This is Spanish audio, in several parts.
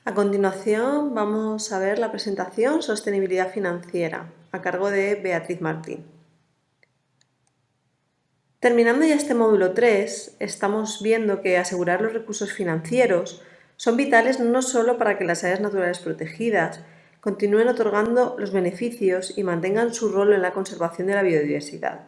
A continuación vamos a ver la presentación Sostenibilidad financiera, a cargo de Beatriz Martín. Terminando ya este módulo 3, estamos viendo que asegurar los recursos financieros son vitales no solo para que las áreas naturales protegidas continúen otorgando los beneficios y mantengan su rol en la conservación de la biodiversidad,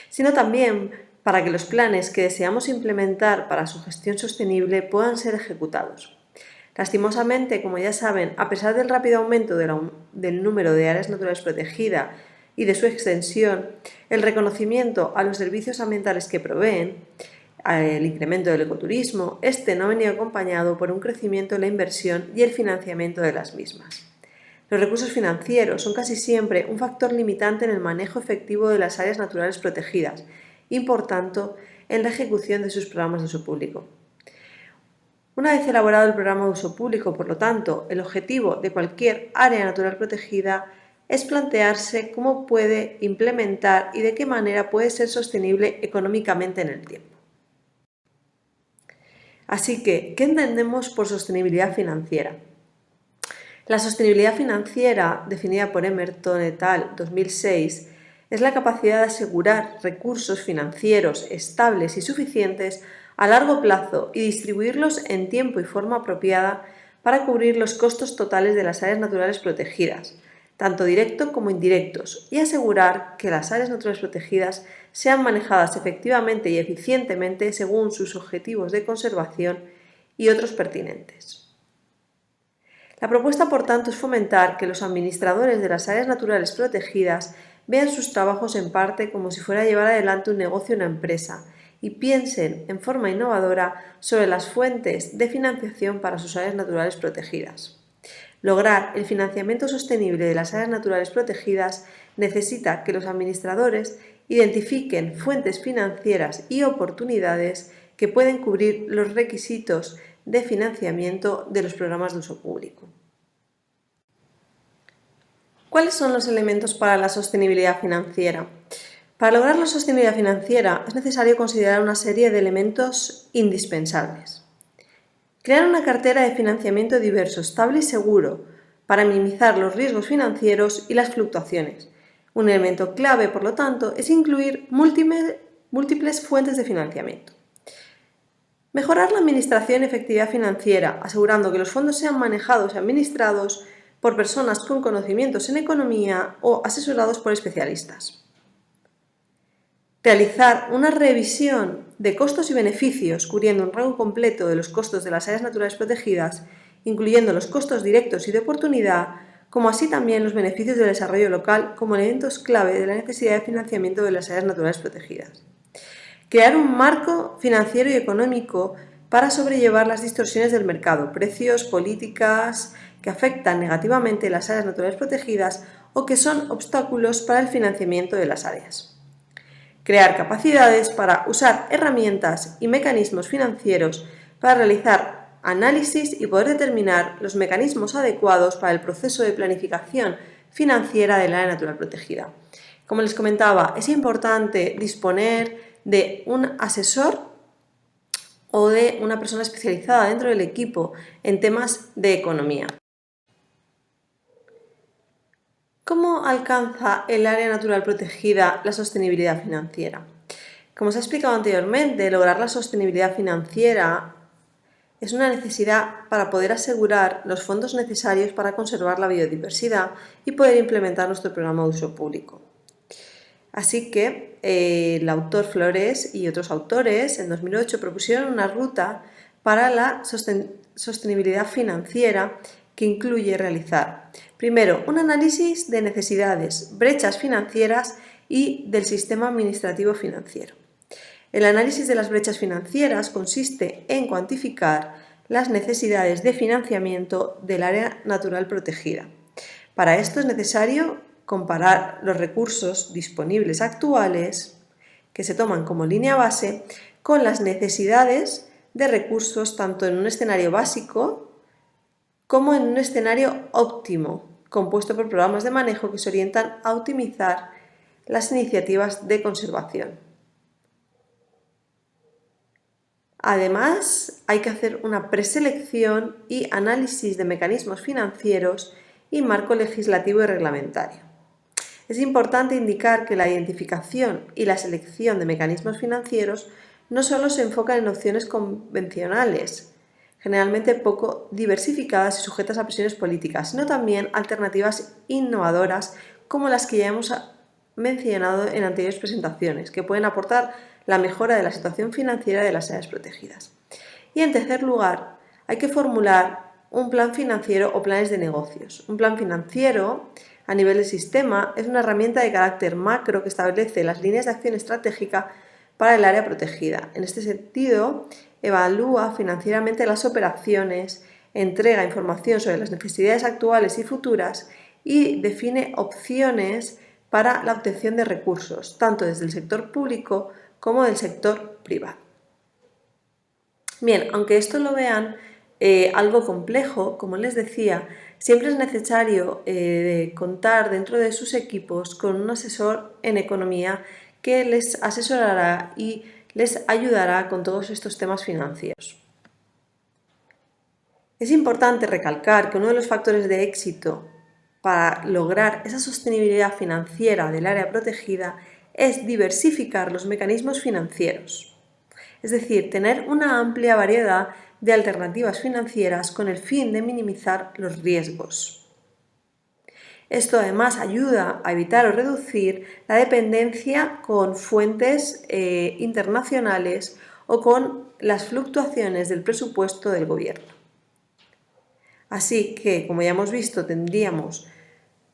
sino también para que los planes que deseamos implementar para su gestión sostenible puedan ser ejecutados. Lastimosamente, como ya saben, a pesar del rápido aumento del número de áreas naturales protegidas y de su extensión, el reconocimiento a los servicios ambientales que proveen, el incremento del ecoturismo, no ha venido acompañado por un crecimiento en la inversión y el financiamiento de las mismas. Los recursos financieros son casi siempre un factor limitante en el manejo efectivo de las áreas naturales protegidas y, por tanto, en la ejecución de sus programas de uso público. Una vez elaborado el programa de uso público, por lo tanto, el objetivo de cualquier área natural protegida es plantearse cómo puede implementar y de qué manera puede ser sostenible económicamente en el tiempo. Así que, ¿qué entendemos por sostenibilidad financiera? La sostenibilidad financiera, definida por Emerton et al. 2006, es la capacidad de asegurar recursos financieros estables y suficientes a largo plazo y distribuirlos en tiempo y forma apropiada para cubrir los costos totales de las áreas naturales protegidas, tanto directos como indirectos, y asegurar que las áreas naturales protegidas sean manejadas efectivamente y eficientemente según sus objetivos de conservación y otros pertinentes. La propuesta, por tanto, es fomentar que los administradores de las áreas naturales protegidas vean sus trabajos en parte como si fuera a llevar adelante un negocio o una empresa y piensen en forma innovadora sobre las fuentes de financiación para sus áreas naturales protegidas. Lograr el financiamiento sostenible de las áreas naturales protegidas necesita que los administradores identifiquen fuentes financieras y oportunidades que pueden cubrir los requisitos de financiamiento de los programas de uso público. ¿Cuáles son los elementos para la sostenibilidad financiera? Para lograr la sostenibilidad financiera es necesario considerar una serie de elementos indispensables. Crear una cartera de financiamiento diverso, estable y seguro para minimizar los riesgos financieros y las fluctuaciones. Un elemento clave, por lo tanto, es incluir múltiples fuentes de financiamiento. Mejorar la administración y efectividad financiera, asegurando que los fondos sean manejados y administrados por personas con conocimientos en economía o asesorados por especialistas. Realizar una revisión de costos y beneficios, cubriendo un rango completo de los costos de las áreas naturales protegidas, incluyendo los costos directos y de oportunidad, como así también los beneficios del desarrollo local como elementos clave de la necesidad de financiamiento de las áreas naturales protegidas. Crear un marco financiero y económico para sobrellevar las distorsiones del mercado, precios, políticas que afectan negativamente las áreas naturales protegidas o que son obstáculos para el financiamiento de las áreas. Crear capacidades para usar herramientas y mecanismos financieros para realizar análisis y poder determinar los mecanismos adecuados para el proceso de planificación financiera del área natural protegida. Como les comentaba, es importante disponer de un asesor o de una persona especializada dentro del equipo en temas de economía. ¿Cómo alcanza el área natural protegida la sostenibilidad financiera? Como se ha explicado anteriormente, lograr la sostenibilidad financiera es una necesidad para poder asegurar los fondos necesarios para conservar la biodiversidad y poder implementar nuestro programa de uso público. Así que el autor Flores y otros autores en 2008 propusieron una ruta para la sostenibilidad financiera que incluye realizar, primero, un análisis de necesidades, brechas financieras y del sistema administrativo financiero. El análisis de las brechas financieras consiste en cuantificar las necesidades de financiamiento del área natural protegida. Para esto es necesario comparar los recursos disponibles actuales, que se toman como línea base, con las necesidades de recursos tanto en un escenario básico como en un escenario óptimo, compuesto por programas de manejo que se orientan a optimizar las iniciativas de conservación. Además, hay que hacer una preselección y análisis de mecanismos financieros y marco legislativo y reglamentario. Es importante indicar que la identificación y la selección de mecanismos financieros no solo se enfocan en opciones convencionales, generalmente poco diversificadas y sujetas a presiones políticas, sino también alternativas innovadoras como las que ya hemos mencionado en anteriores presentaciones, que pueden aportar la mejora de la situación financiera de las áreas protegidas. Y en tercer lugar, hay que formular un plan financiero o planes de negocios. Un plan financiero a nivel de sistema es una herramienta de carácter macro que establece las líneas de acción estratégica para el área protegida. En este sentido, evalúa financieramente las operaciones, entrega información sobre las necesidades actuales y futuras y define opciones para la obtención de recursos, tanto desde el sector público como del sector privado. Bien, aunque esto lo vean algo complejo, como les decía, siempre es necesario contar dentro de sus equipos con un asesor en economía que les asesorará y les ayudará con todos estos temas financieros. Es importante recalcar que uno de los factores de éxito para lograr esa sostenibilidad financiera del área protegida es diversificar los mecanismos financieros, es decir, tener una amplia variedad de alternativas financieras con el fin de minimizar los riesgos. Esto además ayuda a evitar o reducir la dependencia con fuentes internacionales o con las fluctuaciones del presupuesto del gobierno. Así que, como ya hemos visto, tendríamos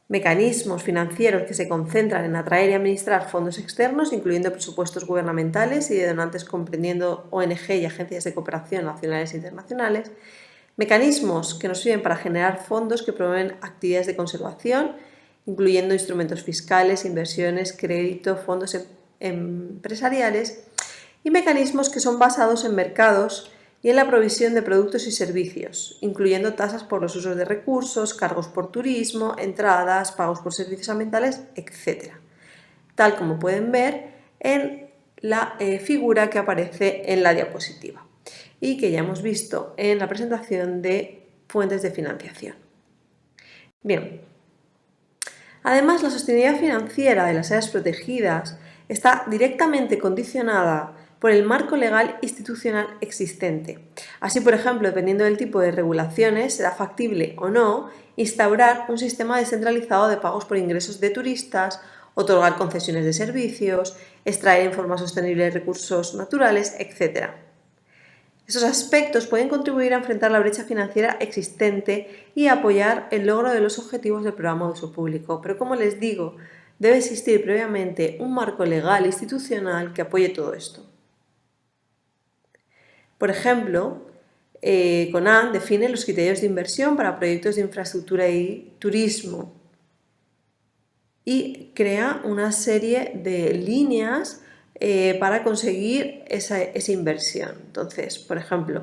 mecanismos financieros que se concentran en atraer y administrar fondos externos, incluyendo presupuestos gubernamentales y de donantes comprendiendo ONG y agencias de cooperación nacionales e internacionales. Mecanismos que nos sirven para generar fondos que promueven actividades de conservación, incluyendo instrumentos fiscales, inversiones, crédito, fondos empresariales. Y mecanismos que son basados en mercados y en la provisión de productos y servicios, incluyendo tasas por los usos de recursos, cargos por turismo, entradas, pagos por servicios ambientales, etc. Tal como pueden ver en la figura que aparece en la diapositiva y que ya hemos visto en la presentación de fuentes de financiación. Bien, además la sostenibilidad financiera de las áreas protegidas está directamente condicionada por el marco legal institucional existente. Así, por ejemplo, dependiendo del tipo de regulaciones, será factible o no instaurar un sistema descentralizado de pagos por ingresos de turistas, otorgar concesiones de servicios, extraer en forma sostenible recursos naturales, etc. Estos aspectos pueden contribuir a enfrentar la brecha financiera existente y apoyar el logro de los objetivos del programa de uso público. Pero como les digo, debe existir previamente un marco legal institucional que apoye todo esto. Por ejemplo, CONAN define los criterios de inversión para proyectos de infraestructura y turismo y crea una serie de líneas para conseguir esa inversión. Entonces, por ejemplo,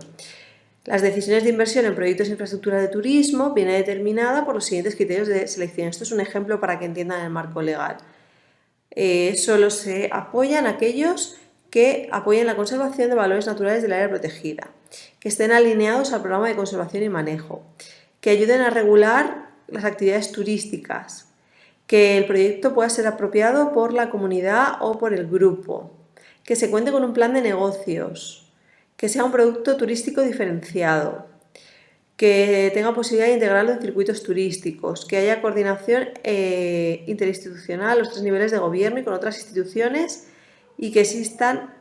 las decisiones de inversión en proyectos de infraestructura de turismo viene determinada por los siguientes criterios de selección. Esto es un ejemplo para que entiendan el marco legal. Solo se apoyan aquellos que apoyen la conservación de valores naturales del área protegida, que estén alineados al programa de conservación y manejo, que ayuden a regular las actividades turísticas, que el proyecto pueda ser apropiado por la comunidad o por el grupo, que se cuente con un plan de negocios, que sea un producto turístico diferenciado, que tenga posibilidad de integrarlo en circuitos turísticos, que haya coordinación interinstitucional a los 3 niveles de gobierno y con otras instituciones y que existan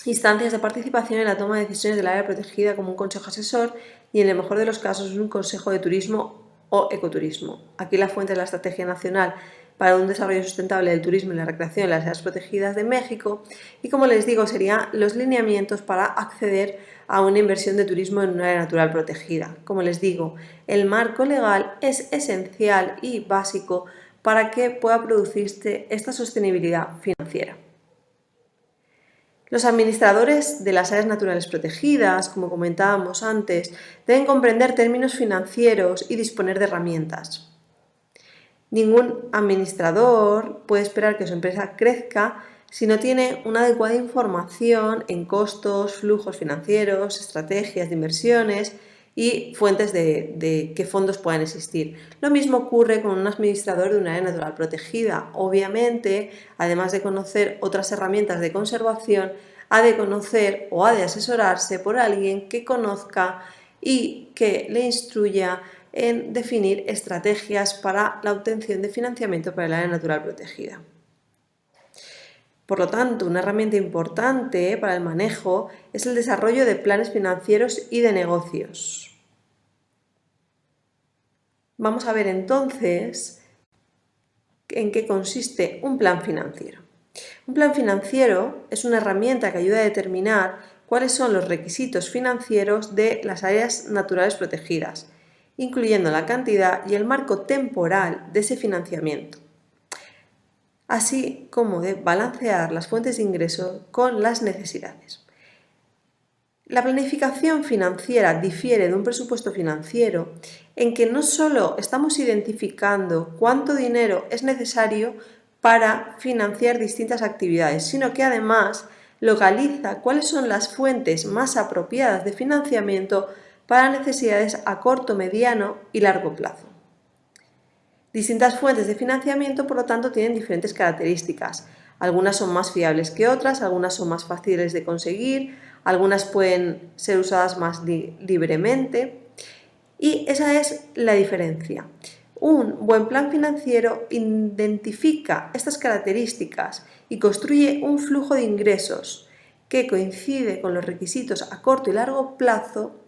instancias de participación en la toma de decisiones del área protegida como un consejo asesor y en el mejor de los casos un consejo de turismo o ecoturismo. Aquí la fuente es la Estrategia Nacional para un Desarrollo Sustentable del Turismo y la Recreación en las Áreas Protegidas de México y, como les digo, serían los lineamientos para acceder a una inversión de turismo en un área natural protegida. Como les digo, el marco legal es esencial y básico para que pueda producirse esta sostenibilidad financiera. Los administradores de las áreas naturales protegidas, como comentábamos antes, deben comprender términos financieros y disponer de herramientas. Ningún administrador puede esperar que su empresa crezca si no tiene una adecuada información en costos, flujos financieros, estrategias de inversiones y fuentes de qué fondos puedan existir. Lo mismo ocurre con un administrador de un área natural protegida. Obviamente, además de conocer otras herramientas de conservación, ha de conocer o ha de asesorarse por alguien que conozca y que le instruya en definir estrategias para la obtención de financiamiento para el área natural protegida. Por lo tanto, una herramienta importante para el manejo es el desarrollo de planes financieros y de negocios. Vamos a ver entonces en qué consiste un plan financiero. Un plan financiero es una herramienta que ayuda a determinar cuáles son los requisitos financieros de las áreas naturales protegidas, incluyendo la cantidad y el marco temporal de ese financiamiento, así como de balancear las fuentes de ingreso con las necesidades. La planificación financiera difiere de un presupuesto financiero en que no solo estamos identificando cuánto dinero es necesario para financiar distintas actividades, sino que además localiza cuáles son las fuentes más apropiadas de financiamiento para necesidades a corto, mediano y largo plazo. Distintas fuentes de financiamiento, por lo tanto, tienen diferentes características. Algunas son más fiables que otras, algunas son más fáciles de conseguir, algunas pueden ser usadas más libremente y esa es la diferencia. Un buen plan financiero identifica estas características y construye un flujo de ingresos que coincide con los requisitos a corto y largo plazo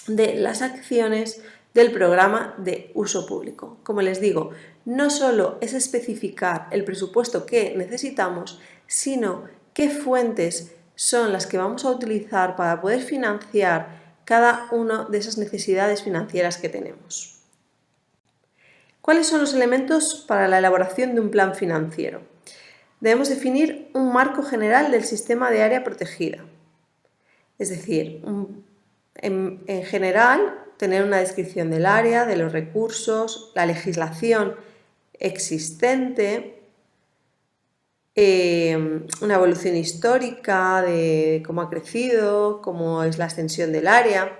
de las acciones del programa de uso público. Como les digo, no solo es especificar el presupuesto que necesitamos, sino qué fuentes son las que vamos a utilizar para poder financiar cada una de esas necesidades financieras que tenemos. ¿Cuáles son los elementos para la elaboración de un plan financiero? Debemos definir un marco general del sistema de área protegida. Es decir, en general, tener una descripción del área, de los recursos, la legislación existente, una evolución histórica de cómo ha crecido, cómo es la extensión del área,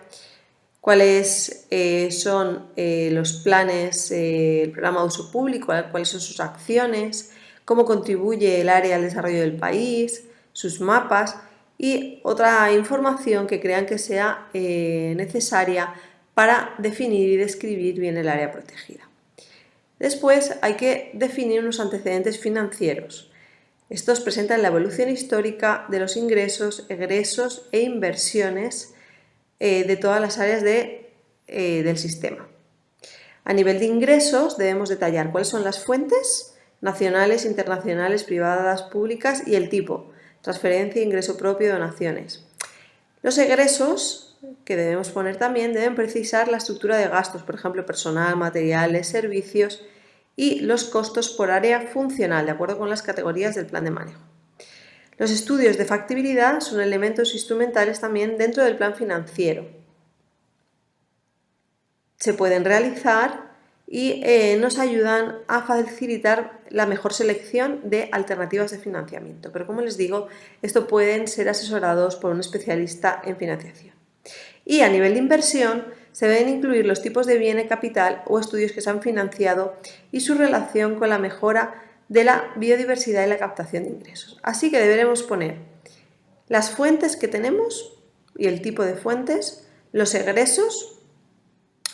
cuáles son los planes, el programa de uso público, cuáles son sus acciones, cómo contribuye el área al desarrollo del país, sus mapas y otra información que crean que sea necesaria para definir y describir bien el área protegida. Después hay que definir unos antecedentes financieros. Estos presentan la evolución histórica de los ingresos, egresos e inversiones de todas las áreas del sistema. A nivel de ingresos debemos detallar cuáles son las fuentes nacionales, internacionales, privadas, públicas y el tipo, transferencia, ingreso propio, donaciones. Los egresos que debemos poner también deben precisar la estructura de gastos, por ejemplo, personal, materiales, servicios y los costos por área funcional, de acuerdo con las categorías del plan de manejo. Los estudios de factibilidad son elementos instrumentales también dentro del plan financiero. Se pueden realizar y nos ayudan a facilitar la mejor selección de alternativas de financiamiento. Pero como les digo, esto pueden ser asesorados por un especialista en financiación. Y a nivel de inversión se deben incluir los tipos de bien y capital o estudios que se han financiado y su relación con la mejora de la biodiversidad y la captación de ingresos. Así que deberemos poner las fuentes que tenemos y el tipo de fuentes, los egresos,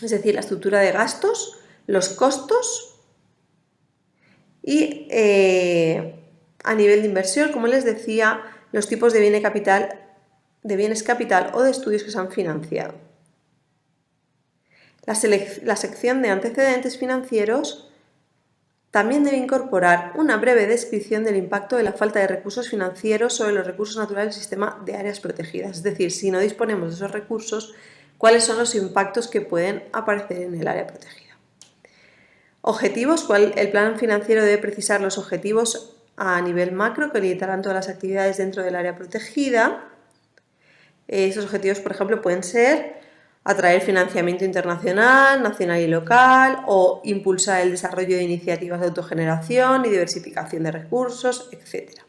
es decir, la estructura de gastos, los costos y a nivel de inversión, como les decía, los tipos de bienes capital o de estudios que se han financiado. La sección de antecedentes financieros también debe incorporar una breve descripción del impacto de la falta de recursos financieros sobre los recursos naturales del sistema de áreas protegidas. Es decir, si no disponemos de esos recursos, cuáles son los impactos que pueden aparecer en el área protegida. Objetivos. El plan financiero debe precisar los objetivos a nivel macro que orientarán todas las actividades dentro del área protegida. Esos objetivos, por ejemplo, pueden ser atraer financiamiento internacional, nacional y local o impulsar el desarrollo de iniciativas de autogeneración y diversificación de recursos, etc.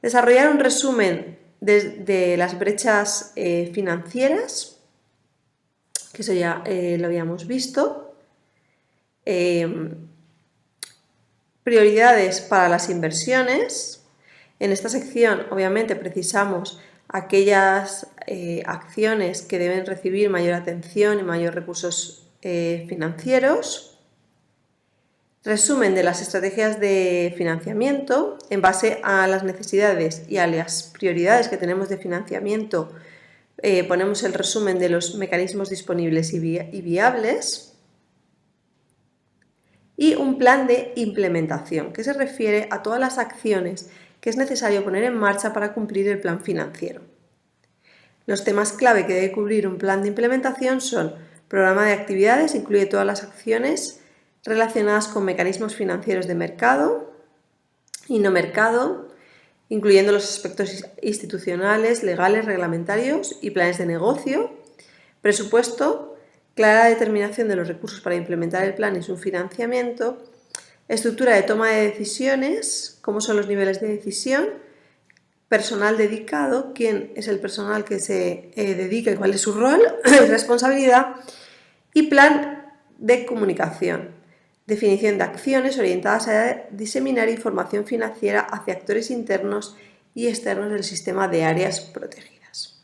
Desarrollar un resumen de las brechas financieras, que eso ya lo habíamos visto. Prioridades para las inversiones. En esta sección, obviamente, precisamos aquellas acciones que deben recibir mayor atención y mayores recursos financieros. Resumen de las estrategias de financiamiento. En base a las necesidades y a las prioridades que tenemos de financiamiento, ponemos el resumen de los mecanismos disponibles y viables. Y un plan de implementación, que se refiere a todas las acciones que es necesario poner en marcha para cumplir el plan financiero. Los temas clave que debe cubrir un plan de implementación son: programa de actividades, incluye todas las acciones relacionadas con mecanismos financieros de mercado y no mercado, incluyendo los aspectos institucionales, legales, reglamentarios y planes de negocio. Presupuesto, clara determinación de los recursos para implementar el plan y su financiamiento. Estructura de toma de decisiones, cómo son los niveles de decisión. Personal dedicado, quién es el personal que se dedica y cuál es su rol y responsabilidad. Y plan de comunicación, definición de acciones orientadas a diseminar información financiera hacia actores internos y externos del sistema de áreas protegidas.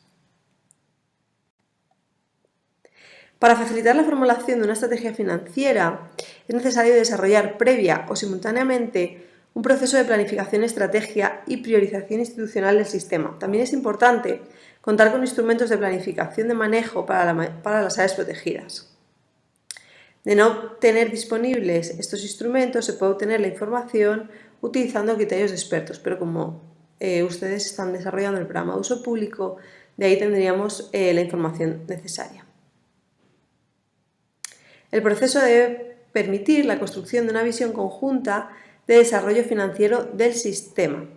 Para facilitar la formulación de una estrategia financiera, es necesario desarrollar previa o simultáneamente un proceso de planificación, estrategia y priorización institucional del sistema. También es importante contar con instrumentos de planificación de manejo para las áreas protegidas. De no tener disponibles estos instrumentos, se puede obtener la información utilizando criterios de expertos, pero como ustedes están desarrollando el programa de uso público, de ahí tendríamos la información necesaria. El proceso debe permitir la construcción de una visión conjunta de desarrollo financiero del sistema.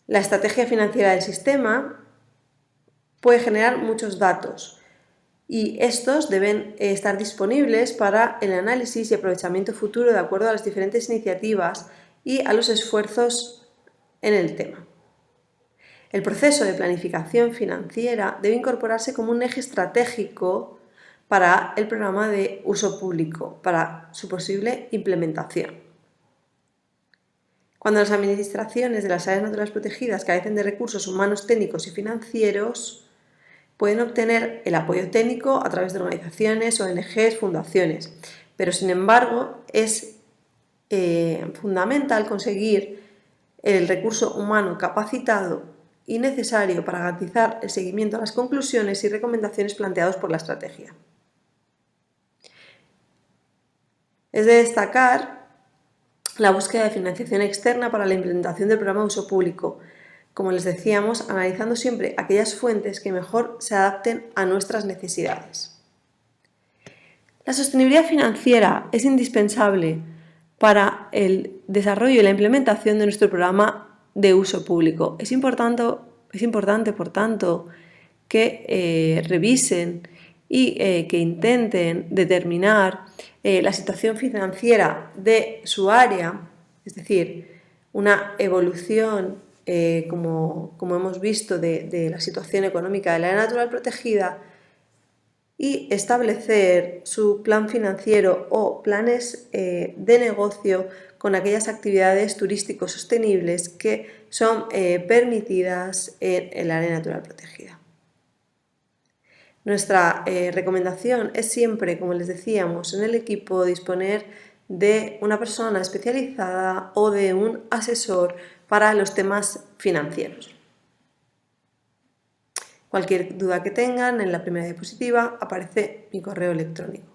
La estrategia financiera del sistema puede generar muchos datos y estos deben estar disponibles para el análisis y aprovechamiento futuro de acuerdo a las diferentes iniciativas y a los esfuerzos en el tema. El proceso de planificación financiera debe incorporarse como un eje estratégico para el programa de uso público, para su posible implementación. Cuando las administraciones de las áreas naturales protegidas carecen de recursos humanos, técnicos y financieros, pueden obtener el apoyo técnico a través de organizaciones, ONGs, fundaciones, pero sin embargo es fundamental conseguir el recurso humano capacitado y necesario para garantizar el seguimiento a las conclusiones y recomendaciones planteadas por la estrategia. Es de destacar la búsqueda de financiación externa para la implementación del programa de uso público, como les decíamos, analizando siempre aquellas fuentes que mejor se adapten a nuestras necesidades. La sostenibilidad financiera es indispensable para el desarrollo y la implementación de nuestro programa de uso público. Es importante, por tanto, que revisen y que intenten determinar la situación financiera de su área, es decir, una evolución, como hemos visto, de la situación económica de la área natural protegida y establecer su plan financiero o planes de negocio con aquellas actividades turísticos sostenibles que son permitidas en el área natural protegida. Nuestra recomendación es siempre, como les decíamos, en el equipo disponer de una persona especializada o de un asesor para los temas financieros. Cualquier duda que tengan, en la primera diapositiva aparece mi correo electrónico.